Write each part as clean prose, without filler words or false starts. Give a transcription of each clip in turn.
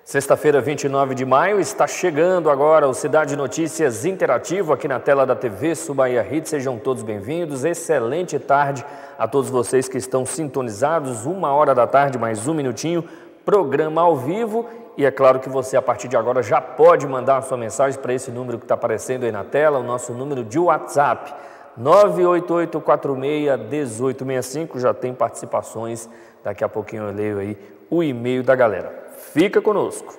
Sexta-feira, 29 de maio, está chegando agora o Cidade Notícias Interativo aqui na tela da TV Sul Bahia Hits. Sejam todos bem-vindos. Excelente tarde a todos vocês que estão sintonizados. 1h da tarde, mais um minutinho, programa ao vivo. E é claro que você, a partir de agora, já pode mandar a sua mensagem para esse número que está aparecendo aí na tela, o nosso número de WhatsApp, 988461865. Já tem participações. Daqui a pouquinho eu leio aí o e-mail da galera. Fica conosco.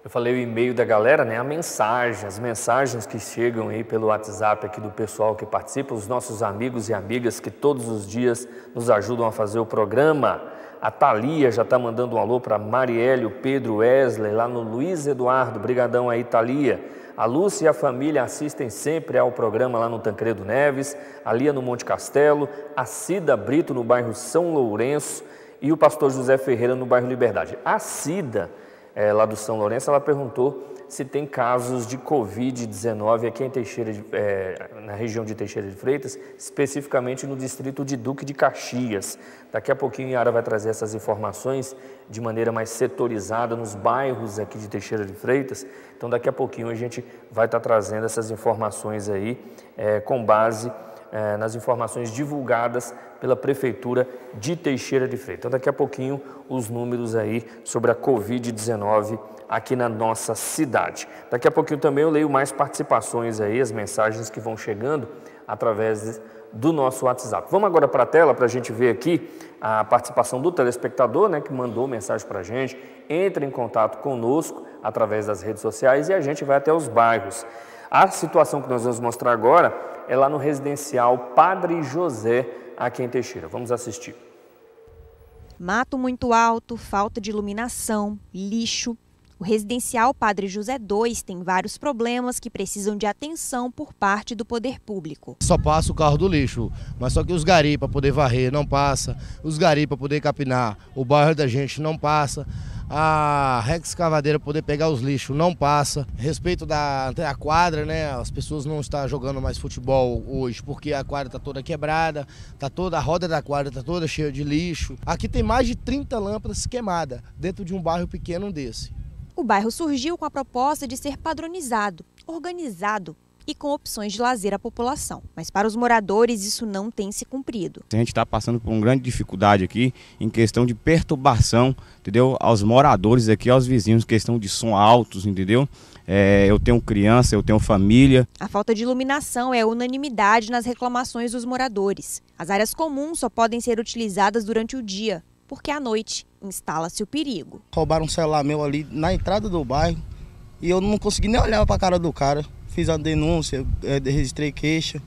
Eu falei o e-mail da galera, né? As mensagens que chegam aí pelo WhatsApp aqui do pessoal que participa, os nossos amigos e amigas que todos os dias nos ajudam a fazer o programa. A Thalia já está mandando um alô para Marielle, o Pedro, Wesley, lá no Luiz Eduardo. Brigadão aí, Thalia. A Lúcia e a família assistem sempre ao programa lá no Tancredo Neves, a Lia no Monte Castelo, a Cida Brito no bairro São Lourenço e o pastor José Ferreira no bairro Liberdade. A Cida, lá do São Lourenço, ela perguntou se tem casos de Covid-19 aqui em na região de Teixeira de Freitas, especificamente no distrito de Duque de Caxias. Daqui a pouquinho a Yara vai trazer essas informações de maneira mais setorizada nos bairros aqui de Teixeira de Freitas. Então daqui a pouquinho a gente vai estar trazendo essas informações aí com base nas informações divulgadas pela Prefeitura de Teixeira de Freitas. Então daqui a pouquinho os números aí sobre a Covid-19 aqui na nossa cidade. Daqui a pouquinho também eu leio mais participações aí, as mensagens que vão chegando através do nosso WhatsApp. Vamos agora para a tela para a gente ver aqui a participação do telespectador, né, que mandou mensagem para a gente. Entre em contato conosco através das redes sociais e a gente vai até os bairros. A situação que nós vamos mostrar agora é lá no residencial Padre José, aqui em Teixeira. Vamos assistir. Mato muito alto, falta de iluminação, lixo. O residencial Padre José II tem vários problemas que precisam de atenção por parte do poder público. Só passa o carro do lixo, mas só que os garis para poder varrer não passa, os garis para poder capinar, o bairro da gente não passa, a Rex Cavadeira poder pegar os lixos não passa. Respeito da quadra, né? As pessoas não estão jogando mais futebol hoje porque a quadra está toda quebrada, a roda da quadra está toda cheia de lixo. Aqui tem mais de 30 lâmpadas queimadas dentro de um bairro pequeno desse. O bairro surgiu com a proposta de ser padronizado, organizado e com opções de lazer à população. Mas para os moradores isso não tem se cumprido. A gente está passando por uma grande dificuldade aqui em questão de perturbação, entendeu? Aos moradores aqui, aos vizinhos, questão de som altos, entendeu? Eu tenho criança, eu tenho família. A falta de iluminação é unanimidade nas reclamações dos moradores. As áreas comuns só podem ser utilizadas durante o dia, porque à noite instala-se o perigo. Roubaram um celular meu ali na entrada do bairro e eu não consegui nem olhar para a cara do cara. Fiz a denúncia, registrei queixa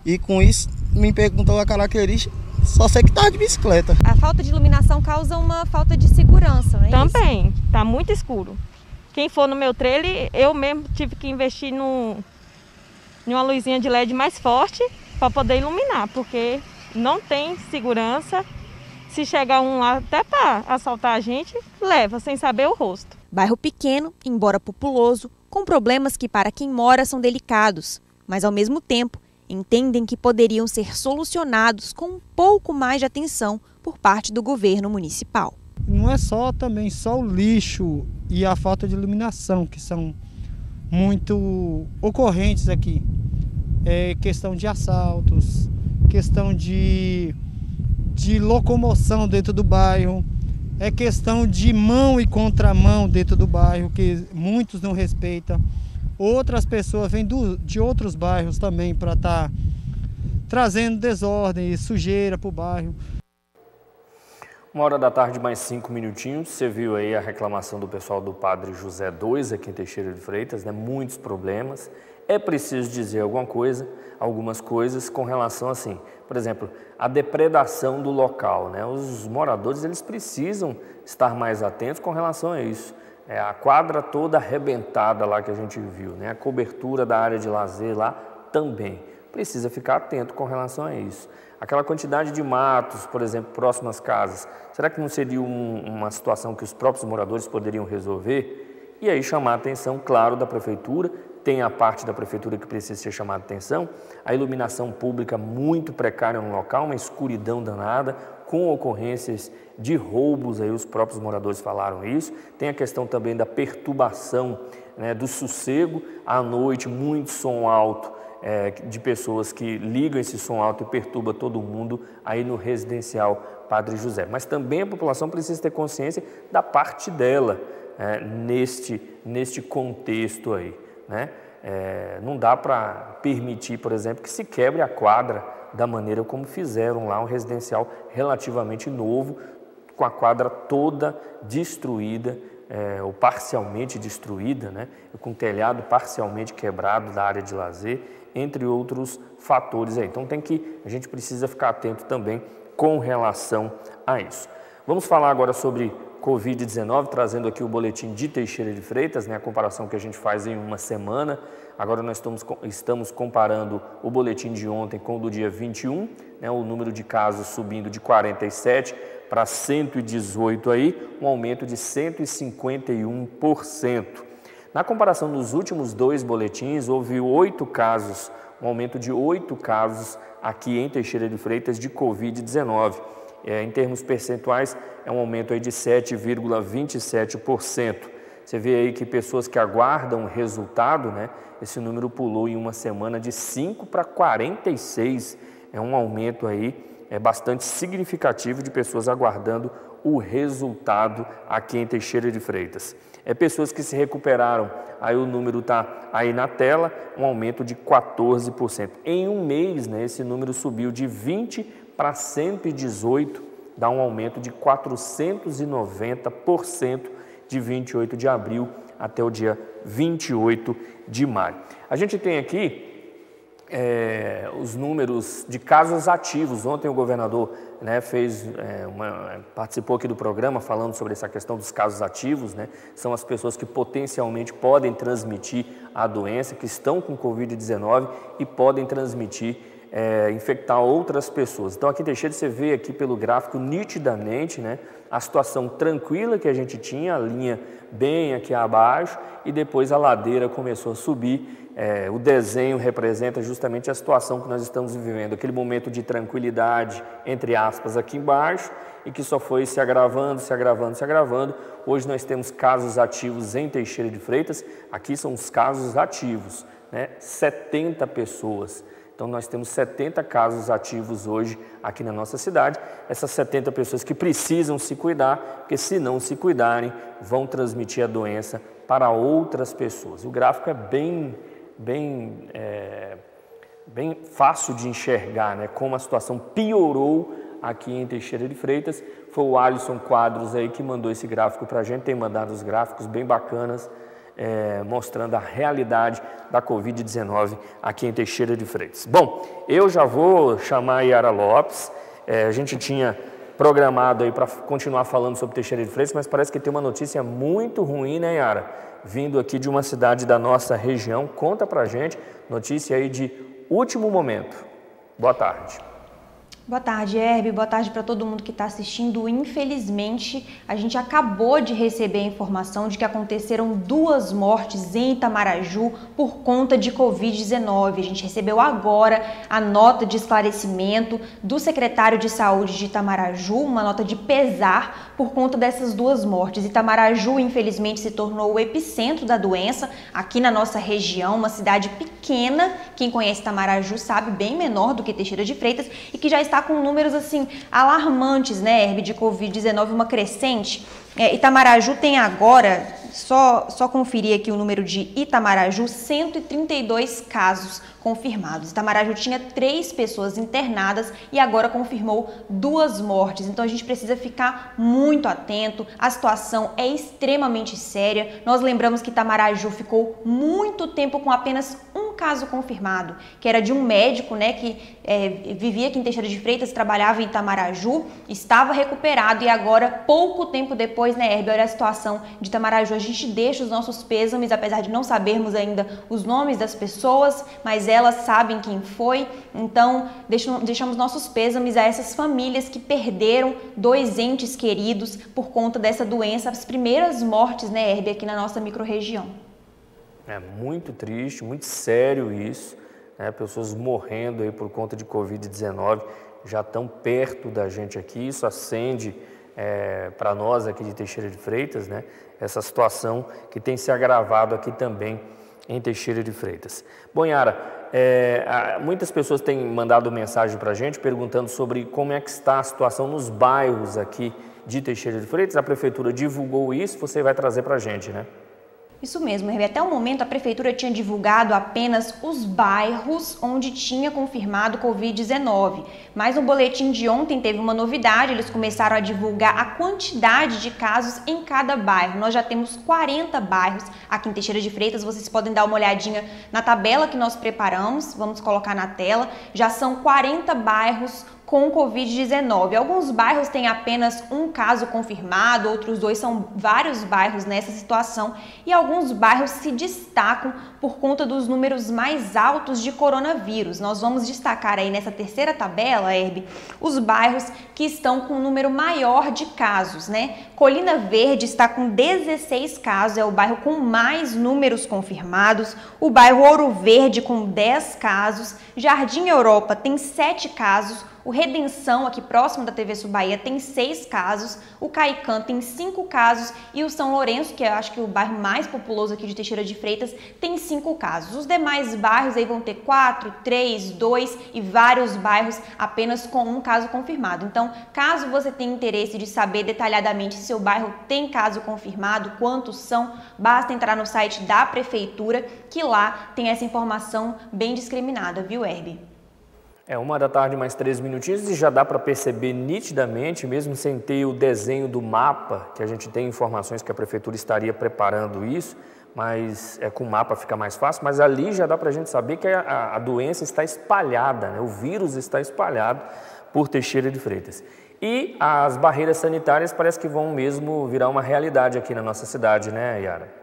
e com isso me perguntou a característica, só sei que estava de bicicleta. A falta de iluminação causa uma falta de segurança, não é Também, isso? Tá muito escuro. Quem for no meu trailer, eu mesmo tive que investir numa luzinha de LED mais forte para poder iluminar, porque não tem segurança. Se chegar um lá até para assaltar a gente, leva sem saber o rosto. Bairro pequeno, embora populoso, com problemas que para quem mora são delicados, mas ao mesmo tempo entendem que poderiam ser solucionados com um pouco mais de atenção por parte do governo municipal. Não é só o lixo e a falta de iluminação que são muito ocorrentes aqui. É questão de assaltos, questão de locomoção dentro do bairro, é questão de mão e contramão dentro do bairro, que muitos não respeitam. Outras pessoas vêm de outros bairros também para estar trazendo desordem e sujeira para o bairro. 1h da tarde, mais 5 minutinhos. Você viu aí a reclamação do pessoal do Padre José II aqui em Teixeira de Freitas, né? Muitos problemas. É preciso dizer algumas coisas com relação assim, por exemplo, a depredação do local, né? Os moradores eles precisam estar mais atentos com relação a isso. A quadra toda arrebentada lá que a gente viu, né? A cobertura da área de lazer lá também. Precisa ficar atento com relação a isso. Aquela quantidade de matos, por exemplo, próximas às casas, será que não seria uma situação que os próprios moradores poderiam resolver? E aí chamar a atenção, claro, da Prefeitura. Tem a parte da Prefeitura que precisa ser chamada a atenção, a iluminação pública muito precária no local, uma escuridão danada, com ocorrências de roubos, aí os próprios moradores falaram isso. Tem a questão também da perturbação, né, do sossego, à noite, muito som alto, de pessoas que ligam esse som alto e perturba todo mundo aí no residencial Padre José. Mas também a população precisa ter consciência da parte dela, neste contexto aí. Né? Não dá para permitir, por exemplo, que se quebre a quadra da maneira como fizeram lá, um residencial relativamente novo, com a quadra toda destruída, ou parcialmente destruída, né? Com o telhado parcialmente quebrado da área de lazer, entre outros fatores aí. Então a gente precisa ficar atento também com relação a isso. Vamos falar agora sobre Covid-19, trazendo aqui o boletim de Teixeira de Freitas, né, a comparação que a gente faz em uma semana. Agora nós estamos comparando o boletim de ontem com o do dia 21, né, o número de casos subindo de 47 para 118 aí, um aumento de 151%. Na comparação dos últimos 2 boletins, houve 8 casos, um aumento de 8 casos aqui em Teixeira de Freitas de Covid-19. Em termos percentuais, é um aumento aí de 7,27%. Você vê aí que pessoas que aguardam o resultado, né, esse número pulou em uma semana de 5 para 46. É um aumento aí bastante significativo de pessoas aguardando o resultado aqui em Teixeira de Freitas. Pessoas que se recuperaram, aí o número está aí na tela, um aumento de 14%. Em um mês, né, esse número subiu de 20 para 118, dá um aumento de 490% de 28 de abril até o dia 28 de maio. A gente tem aqui os números de casos ativos. Ontem o governador, né, participou aqui do programa falando sobre essa questão dos casos ativos, né? São as pessoas que potencialmente podem transmitir a doença, que estão com Covid-19 e podem transmitir, infectar outras pessoas. Então aqui em Teixeira você vê aqui pelo gráfico nitidamente, né, a situação tranquila que a gente tinha, a linha bem aqui abaixo, e depois a ladeira começou a subir. O desenho representa justamente a situação que nós estamos vivendo, aquele momento de tranquilidade, entre aspas, aqui embaixo, e que só foi se agravando, se agravando, se agravando. Hoje nós temos casos ativos em Teixeira de Freitas, aqui são os casos ativos, né? 70 pessoas. Então nós temos 70 casos ativos hoje aqui na nossa cidade, essas 70 pessoas que precisam se cuidar, porque se não se cuidarem, vão transmitir a doença para outras pessoas. O gráfico é bem fácil de enxergar, né, como a situação piorou aqui em Teixeira de Freitas. Foi o Alisson Quadros aí que mandou esse gráfico para a gente, tem mandado os gráficos bem bacanas, mostrando a realidade da Covid-19 aqui em Teixeira de Freitas. Bom, eu já vou chamar a Yara Lopes, a gente tinha programado aí para continuar falando sobre Teixeira de Freitas, mas parece que tem uma notícia muito ruim, né, Yara? Vindo aqui de uma cidade da nossa região. Conta pra gente, notícia aí de último momento. Boa tarde. Boa tarde, Herbe. Boa tarde para todo mundo que está assistindo. Infelizmente, a gente acabou de receber a informação de que aconteceram 2 mortes em Itamaraju por conta de Covid-19. A gente recebeu agora a nota de esclarecimento do secretário de Saúde de Itamaraju, uma nota de pesar por conta dessas 2 mortes. Itamaraju, infelizmente, se tornou o epicentro da doença aqui na nossa região, uma cidade pequena. Quem conhece Itamaraju sabe, bem menor do que Teixeira de Freitas, e que já está com números assim alarmantes, né, Herbe, de Covid-19, uma crescente. Itamaraju tem agora, só conferir aqui o número de Itamaraju, 132 casos confirmados. Itamaraju tinha 3 pessoas internadas e agora confirmou 2 mortes. Então a gente precisa ficar muito atento, a situação é extremamente séria. Nós lembramos que Itamaraju ficou muito tempo com apenas um um caso confirmado, que era de um médico, né, que vivia aqui em Teixeira de Freitas, trabalhava em Itamaraju, estava recuperado e agora, pouco tempo depois, né, Herbie, olha a situação de Itamaraju. A gente deixa os nossos pêsames, apesar de não sabermos ainda os nomes das pessoas, mas elas sabem quem foi. Então, deixamos nossos pêsames a essas famílias que perderam 2 entes queridos por conta dessa doença, as primeiras mortes, né, Herbie, aqui na nossa microrregião. É muito triste, muito sério isso, né? Pessoas morrendo aí por conta de Covid-19, já tão perto da gente aqui. Isso acende para nós aqui de Teixeira de Freitas, né? Essa situação que tem se agravado aqui também em Teixeira de Freitas. Bom, Yara, muitas pessoas têm mandado mensagem para a gente perguntando sobre como é que está a situação nos bairros aqui de Teixeira de Freitas. A Prefeitura divulgou isso, você vai trazer para a gente, né? Isso mesmo, Herbie. Até o momento a Prefeitura tinha divulgado apenas os bairros onde tinha confirmado Covid-19. Mas no boletim de ontem teve uma novidade, eles começaram a divulgar a quantidade de casos em cada bairro. Nós já temos 40 bairros aqui em Teixeira de Freitas, vocês podem dar uma olhadinha na tabela que nós preparamos, vamos colocar na tela. Já são 40 bairros com Covid-19. Alguns bairros têm apenas um caso confirmado, outros 2 são vários bairros nessa situação e alguns bairros se destacam por conta dos números mais altos de coronavírus. Nós vamos destacar aí nessa terceira tabela, Herbie, os bairros que estão com um número maior de casos, né? Colina Verde está com 16 casos, é o bairro com mais números confirmados. O bairro Ouro Verde com 10 casos. Jardim Europa tem 7 casos. O Redenção, aqui próximo da TV Sul Bahia, tem 6 casos, o Caicã tem 5 casos e o São Lourenço, que eu acho que é o bairro mais populoso aqui de Teixeira de Freitas, tem 5 casos. Os demais bairros aí vão ter 4, 3, 2 e vários bairros apenas com um caso confirmado. Então, caso você tenha interesse de saber detalhadamente se seu bairro tem caso confirmado, quantos são, basta entrar no site da Prefeitura, que lá tem essa informação bem discriminada, viu, Herbie? 1h mais 3 minutinhos e já dá para perceber nitidamente, mesmo sem ter o desenho do mapa, que a gente tem informações que a Prefeitura estaria preparando isso, mas com o mapa fica mais fácil, mas ali já dá para a gente saber que a doença está espalhada, né? O vírus está espalhado por Teixeira de Freitas. E as barreiras sanitárias parece que vão mesmo virar uma realidade aqui na nossa cidade, né, Yara?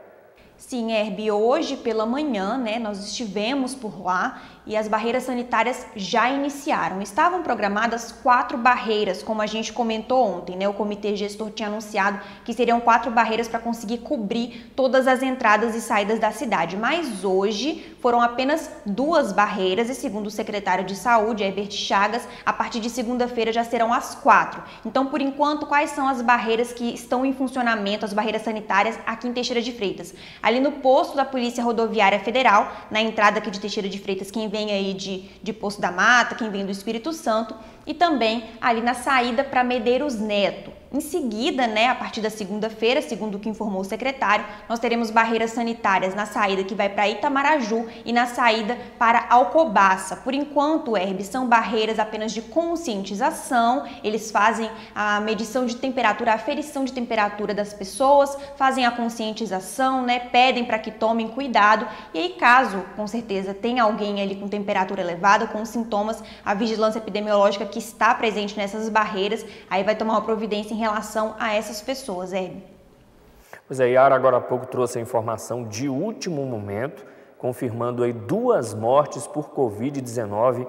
Sim, Herbie, hoje pela manhã, né, nós estivemos por lá e as barreiras sanitárias já iniciaram. Estavam programadas 4 barreiras, como a gente comentou ontem, né? O comitê gestor tinha anunciado que seriam 4 barreiras para conseguir cobrir todas as entradas e saídas da cidade. Mas hoje foram apenas 2 barreiras e, segundo o secretário de Saúde, Herbert Chagas, a partir de segunda-feira já serão as 4. Então, por enquanto, quais são as barreiras que estão em funcionamento, as barreiras sanitárias aqui em Teixeira de Freitas? Ali no posto da Polícia Rodoviária Federal, na entrada aqui de Teixeira de Freitas, quem vem aí de Poço da Mata, quem vem do Espírito Santo, e também ali na saída para Medeiros Neto. Em seguida, né, a partir da segunda-feira, segundo o que informou o secretário, nós teremos barreiras sanitárias na saída que vai para Itamaraju e na saída para Alcobaça. Por enquanto, Herbie, são barreiras apenas de conscientização, eles fazem a medição de temperatura, a aferição de temperatura das pessoas, fazem a conscientização, né, pedem para que tomem cuidado e aí caso, com certeza, tenha alguém ali com temperatura elevada, com sintomas, a vigilância epidemiológica que está presente nessas barreiras, aí vai tomar uma providência em relação a essas pessoas, Herbie. Pois é, Yara agora há pouco trouxe a informação de último momento, confirmando aí 2 mortes por Covid-19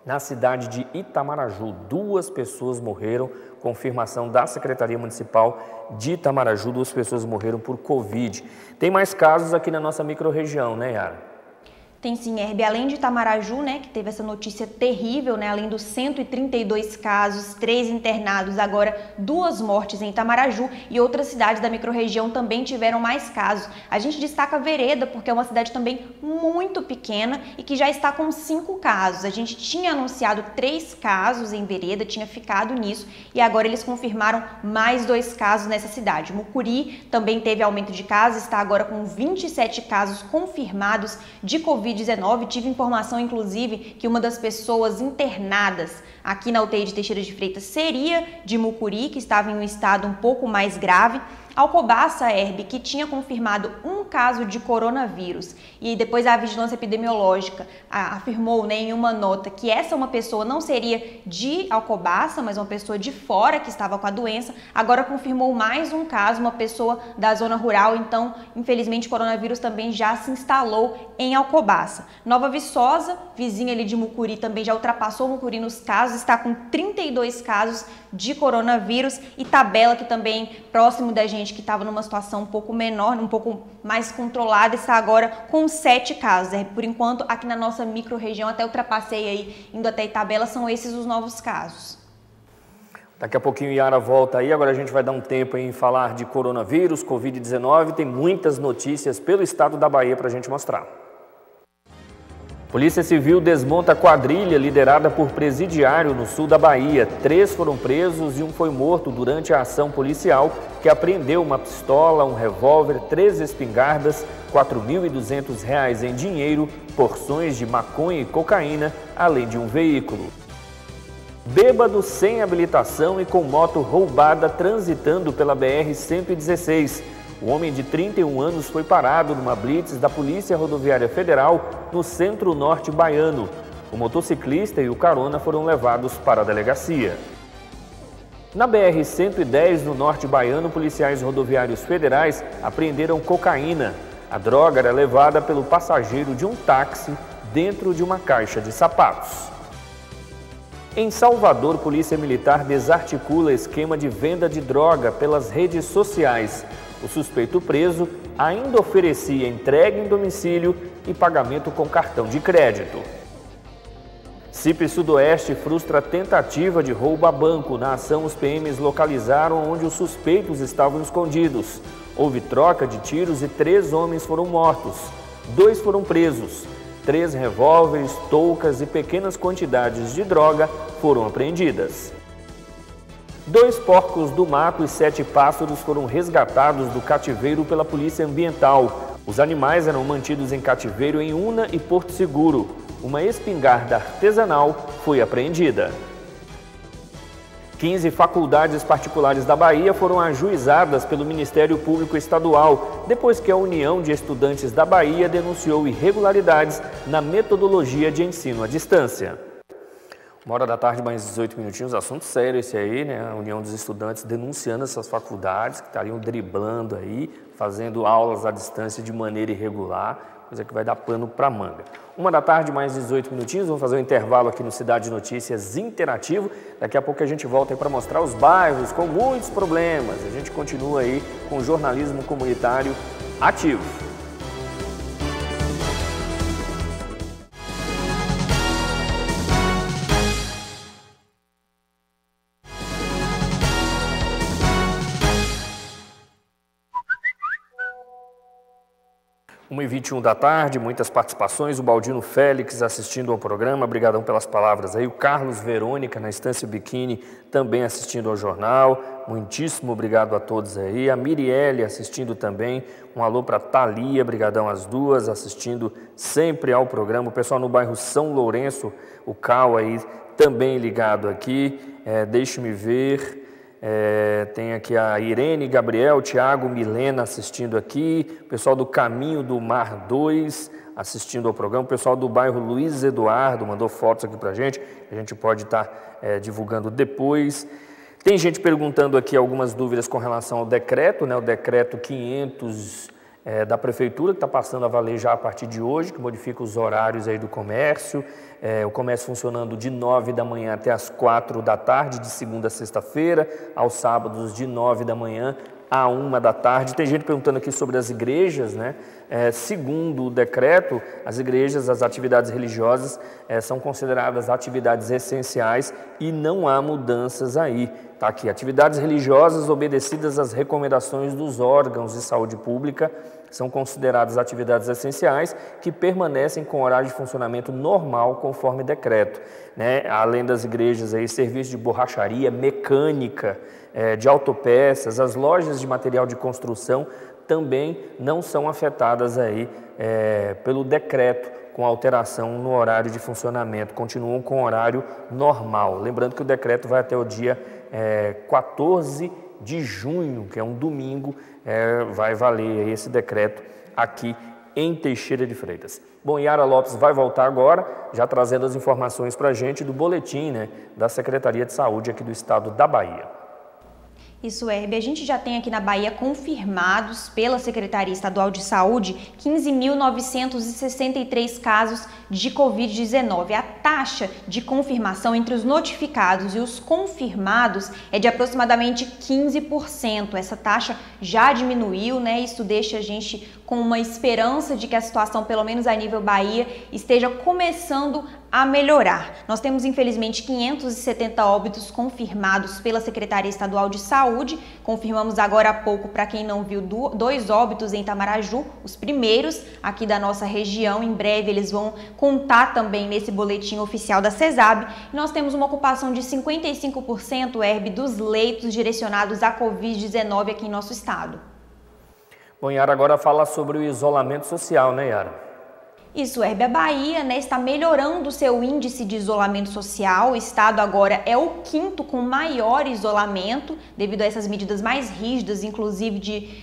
na cidade de Itamaraju. 2 pessoas morreram, confirmação da Secretaria Municipal de Itamaraju, 2 pessoas morreram por Covid. Tem mais casos aqui na nossa microrregião, né, Yara? Tem sim, Herbie, além de Itamaraju, né, que teve essa notícia terrível, né, além dos 132 casos, 3 internados, agora 2 mortes em Itamaraju e outras cidades da microrregião também tiveram mais casos. A gente destaca Vereda porque é uma cidade também muito pequena e que já está com 5 casos. A gente tinha anunciado 3 casos em Vereda, tinha ficado nisso e agora eles confirmaram mais 2 casos nessa cidade. Mucuri também teve aumento de casos, está agora com 27 casos confirmados de Covid-19. Tive informação, inclusive, que uma das pessoas internadas aqui na UTI de Teixeira de Freitas seria de Mucuri, que estava em um estado um pouco mais grave. Alcobaça, Herbie, que tinha confirmado um caso de coronavírus e depois a vigilância epidemiológica afirmou, né, em uma nota que essa uma pessoa não seria de Alcobaça, mas uma pessoa de fora que estava com a doença, agora confirmou mais um caso, uma pessoa da zona rural, então infelizmente o coronavírus também já se instalou em Alcobaça. Nova Viçosa, vizinha ali de Mucuri, também já ultrapassou Mucuri nos casos, está com 32 casos de coronavírus. Itabela, que também próximo da gente, que estava numa situação um pouco menor, um pouco mais controlada, está agora com 7 casos. Por enquanto, aqui na nossa micro-região, até ultrapassei aí, indo até Itabela, são esses os novos casos. Daqui a pouquinho Yara volta aí, agora a gente vai dar um tempo em falar de coronavírus, Covid-19, tem muitas notícias pelo estado da Bahia para a gente mostrar. Polícia Civil desmonta quadrilha liderada por presidiário no sul da Bahia. 3 foram presos e 1 foi morto durante a ação policial que apreendeu uma pistola, um revólver, 3 espingardas, R$ 4.200 em dinheiro, porções de maconha e cocaína, além de um veículo. Bêbado sem habilitação e com moto roubada transitando pela BR-116. O homem de 31 anos foi parado numa blitz da Polícia Rodoviária Federal no centro-norte baiano. O motociclista e o carona foram levados para a delegacia. Na BR-110, no norte baiano, policiais rodoviários federais apreenderam cocaína. A droga era levada pelo passageiro de um táxi dentro de uma caixa de sapatos. Em Salvador, Polícia Militar desarticula esquema de venda de droga pelas redes sociais. O suspeito preso ainda oferecia entrega em domicílio e pagamento com cartão de crédito. CIP Sudoeste frustra a tentativa de roubo a banco. Na ação, os PMs localizaram onde os suspeitos estavam escondidos. Houve troca de tiros e 3 homens foram mortos. 2 foram presos. 3 revólveres, toucas e pequenas quantidades de droga foram apreendidas. 2 porcos do mato e 7 pássaros foram resgatados do cativeiro pela Polícia Ambiental. Os animais eram mantidos em cativeiro em Una e Porto Seguro. Uma espingarda artesanal foi apreendida. 15 faculdades particulares da Bahia foram ajuizadas pelo Ministério Público Estadual, depois que a União de Estudantes da Bahia denunciou irregularidades na metodologia de ensino à distância. 1h, mais 18 minutinhos, assunto sério esse aí, né? A União dos Estudantes denunciando essas faculdades que estariam driblando aí, fazendo aulas à distância de maneira irregular, coisa que vai dar pano para manga. 1h, mais 18 minutinhos, vamos fazer um intervalo aqui no Cidade Notícias Interativo. Daqui a pouco a gente volta aí para mostrar os bairros com muitos problemas. A gente continua aí com o jornalismo comunitário ativo. Uma 1h21 da tarde, muitas participações, o Baldino Félix assistindo ao programa, obrigadão pelas palavras aí, o Carlos Verônica na Estância Biquíni também assistindo ao jornal, muitíssimo obrigado a todos aí, a Mirielle assistindo também, um alô para Thalia, brigadão às duas, assistindo sempre ao programa, o pessoal no bairro São Lourenço, o Cal aí também ligado aqui, deixe-me ver... tem aqui a Irene, Gabriel, Tiago, Milena assistindo aqui, o pessoal do Caminho do Mar 2 assistindo ao programa, o pessoal do bairro Luiz Eduardo mandou fotos aqui pra gente, a gente pode estar divulgando depois. Tem gente perguntando aqui algumas dúvidas com relação ao decreto, né, o decreto 500 da Prefeitura, que está passando a valer já a partir de hoje, que modifica os horários aí do comércio, o comércio funcionando de 9 da manhã até as 4 da tarde, de segunda a sexta-feira, aos sábados de 9 da manhã a 1 da tarde. Tem gente perguntando aqui sobre as igrejas, né? Segundo o decreto, as igrejas, as atividades religiosas são consideradas atividades essenciais e não há mudanças aí. Tá aqui, atividades religiosas obedecidas às recomendações dos órgãos de saúde pública são consideradas atividades essenciais que permanecem com horário de funcionamento normal conforme decreto, né? Além das igrejas, aí, serviço de borracharia, mecânica, de autopeças, as lojas de material de construção também não são afetadas aí, pelo decreto com alteração no horário de funcionamento, continuam com horário normal. Lembrando que o decreto vai até o dia 14 de junho, que é um domingo, vai valer esse decreto aqui em Teixeira de Freitas. Bom, Yara Lopes vai voltar agora, já trazendo as informações para a gente do boletim, né, da Secretaria de Saúde aqui do estado da Bahia. Isso, Herbie. A gente já tem aqui na Bahia confirmados pela Secretaria Estadual de Saúde 15.963 casos de Covid-19. A taxa de confirmação entre os notificados e os confirmados é de aproximadamente 15%. Essa taxa já diminuiu, né? Isso deixa a gente com uma esperança de que a situação, pelo menos a nível Bahia, esteja começando a melhorar. Nós temos, infelizmente, 570 óbitos confirmados pela Secretaria Estadual de Saúde. Confirmamos agora há pouco, para quem não viu, 2 óbitos em Itamaraju, os primeiros aqui da nossa região. Em breve eles vão contar também nesse boletim oficial da CESAB. E nós temos uma ocupação de 55%, Herbie, dos leitos direcionados à Covid-19 aqui em nosso estado. Bom, Yara, agora fala sobre o isolamento social, né, Yara? Isso, Herbie. A Bahia, né, está melhorando o seu índice de isolamento social. O estado agora é o 5º com maior isolamento, devido a essas medidas mais rígidas, inclusive de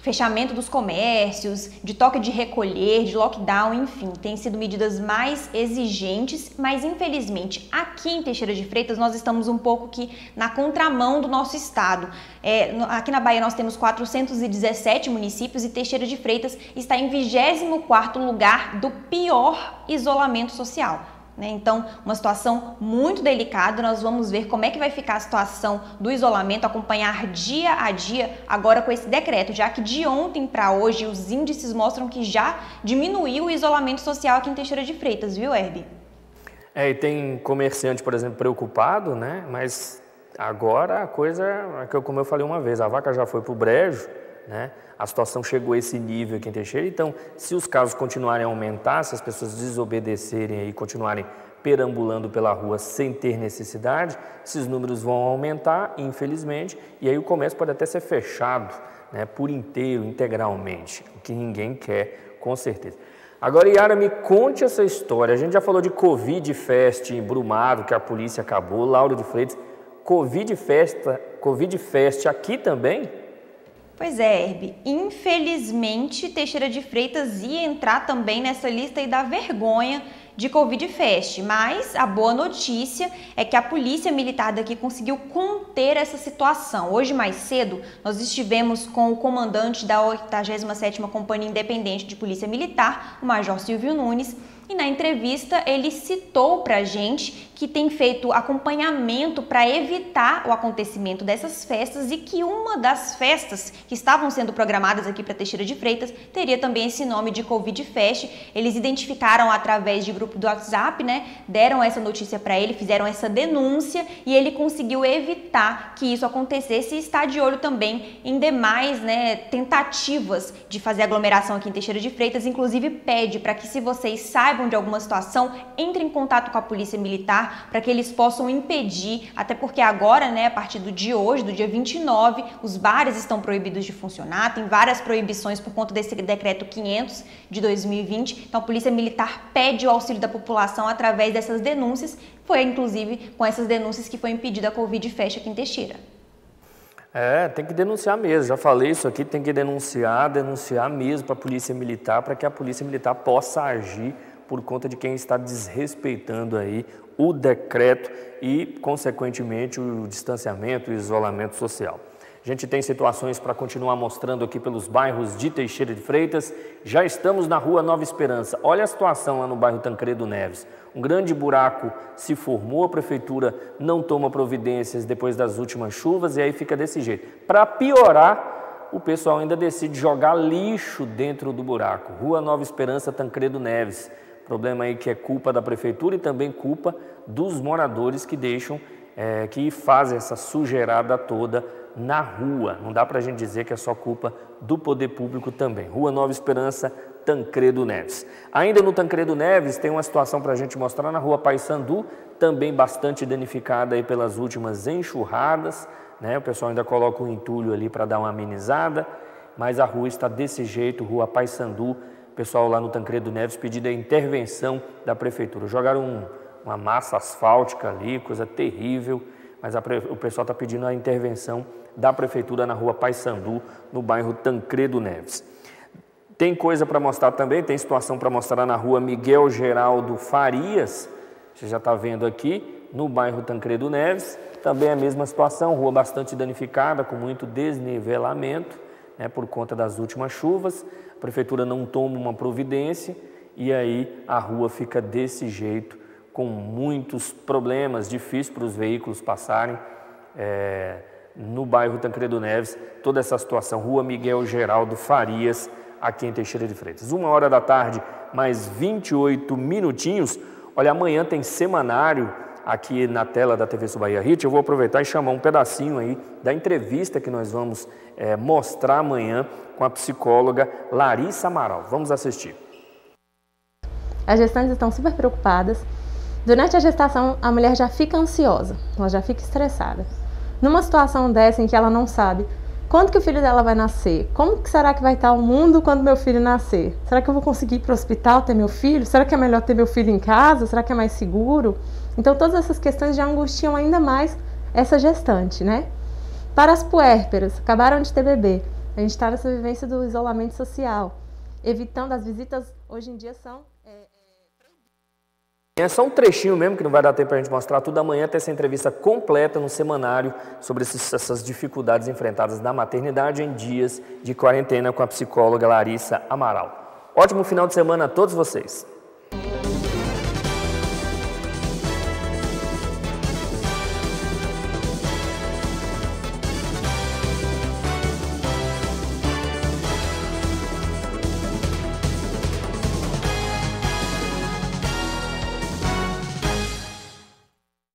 fechamento dos comércios, de toque de recolher, de lockdown, enfim, tem sido medidas mais exigentes, mas infelizmente aqui em Teixeira de Freitas nós estamos um pouco que na contramão do nosso estado. Aqui na Bahia nós temos 417 municípios e Teixeira de Freitas está em 24º lugar do pior isolamento social. Então, uma situação muito delicada. Nós vamos ver como é que vai ficar a situação do isolamento, acompanhar dia a dia agora com esse decreto, já que de ontem para hoje os índices mostram que já diminuiu o isolamento social aqui em Teixeira de Freitas, viu, Herbie? E tem comerciante, por exemplo, preocupado, né? Mas agora a coisa, como eu falei uma vez, a vaca já foi para o brejo, né? A situação chegou a esse nível aqui em Teixeira, então se os casos continuarem a aumentar, se as pessoas desobedecerem e continuarem perambulando pela rua sem ter necessidade, esses números vão aumentar, infelizmente, e aí o comércio pode até ser fechado, né, por inteiro, integralmente, o que ninguém quer, com certeza. Agora, Yara, me conte essa história. A gente já falou de Covid Fest em Brumado, que a polícia acabou, Lauro de Freitas, Covid Fest aqui também? Pois é, Herbie. Infelizmente, Teixeira de Freitas ia entrar também nessa lista aí da vergonha de Covid Fest, mas a boa notícia é que a Polícia Militar daqui conseguiu conter essa situação. Hoje, mais cedo, nós estivemos com o comandante da 87ª Companhia Independente de Polícia Militar, o Major Silvio Nunes, e na entrevista ele citou pra gente que tem feito acompanhamento para evitar o acontecimento dessas festas e que uma das festas que estavam sendo programadas aqui para Teixeira de Freitas teria também esse nome de Covid Fest. Eles identificaram através de grupo do WhatsApp, né? Deram essa notícia para ele, fizeram essa denúncia e ele conseguiu evitar que isso acontecesse e está de olho também em demais, né, tentativas de fazer aglomeração aqui em Teixeira de Freitas. Inclusive pede para que, se vocês saibam de alguma situação, entre em contato com a Polícia Militar para que eles possam impedir, até porque agora, né, a partir do dia hoje, do dia 29, os bares estão proibidos de funcionar, tem várias proibições por conta desse decreto 500 de 2020, então a Polícia Militar pede o auxílio da população através dessas denúncias. Foi inclusive com essas denúncias que foi impedida a Covid Fest aqui em Teixeira. Tem que denunciar mesmo, já falei isso aqui, tem que denunciar mesmo para a Polícia Militar, para que a Polícia Militar possa agir por conta de quem está desrespeitando aí o decreto e, consequentemente, o distanciamento e o isolamento social. A gente tem situações para continuar mostrando aqui pelos bairros de Teixeira de Freitas. Já estamos na Rua Nova Esperança. Olha a situação lá no bairro Tancredo Neves. Um grande buraco se formou, a prefeitura não toma providências depois das últimas chuvas e aí fica desse jeito. Para piorar, o pessoal ainda decide jogar lixo dentro do buraco. Rua Nova Esperança, Tancredo Neves. Problema aí que é culpa da prefeitura e também culpa dos moradores que deixam, que fazem essa sujeirada toda na rua. Não dá para a gente dizer que é só culpa do poder público também. Rua Nova Esperança, Tancredo Neves. Ainda no Tancredo Neves tem uma situação para a gente mostrar na Rua Paissandu, também bastante danificada aí pelas últimas enxurradas, né? O pessoal ainda coloca um entulho ali para dar uma amenizada, mas a rua está desse jeito, Rua Paissandu, pessoal lá no Tancredo Neves pedindo a intervenção da prefeitura. Jogaram uma massa asfáltica ali, coisa terrível, mas o pessoal está pedindo a intervenção da prefeitura na rua Paissandu, no bairro Tancredo Neves. Tem coisa para mostrar também, tem situação para mostrar na rua Miguel Geraldo Farias, você já está vendo aqui, no bairro Tancredo Neves, também a mesma situação, rua bastante danificada, com muito desnivelamento, né, por conta das últimas chuvas, a prefeitura não toma uma providência e aí a rua fica desse jeito, com muitos problemas, difícil para os veículos passarem, no bairro Tancredo Neves, toda essa situação, rua Miguel Geraldo Farias, aqui em Teixeira de Freitas. 1h da tarde, mais 28 minutinhos. Olha, amanhã tem semanário aqui na tela da TV Sul Bahia Hit. Eu vou aproveitar e chamar um pedacinho aí da entrevista que nós vamos mostrar amanhã com a psicóloga Larissa Amaral. Vamos assistir. As gestantes estão super preocupadas. Durante a gestação, a mulher já fica ansiosa, ela já fica estressada. Numa situação dessa em que ela não sabe quando que o filho dela vai nascer, como que será que vai estar o mundo quando meu filho nascer? Será que eu vou conseguir ir para o hospital ter meu filho? Será que é melhor ter meu filho em casa? Será que é mais seguro? Então todas essas questões já angustiam ainda mais essa gestante, né? Para as puérperas, acabaram de ter bebê, a gente está nessa vivência do isolamento social, evitando as visitas, hoje em dia são... É só um trechinho mesmo, que não vai dar tempo para a gente mostrar tudo. Amanhã tem essa entrevista completa no semanário sobre essas dificuldades enfrentadas na maternidade em dias de quarentena com a psicóloga Larissa Amaral. Ótimo final de semana a todos vocês.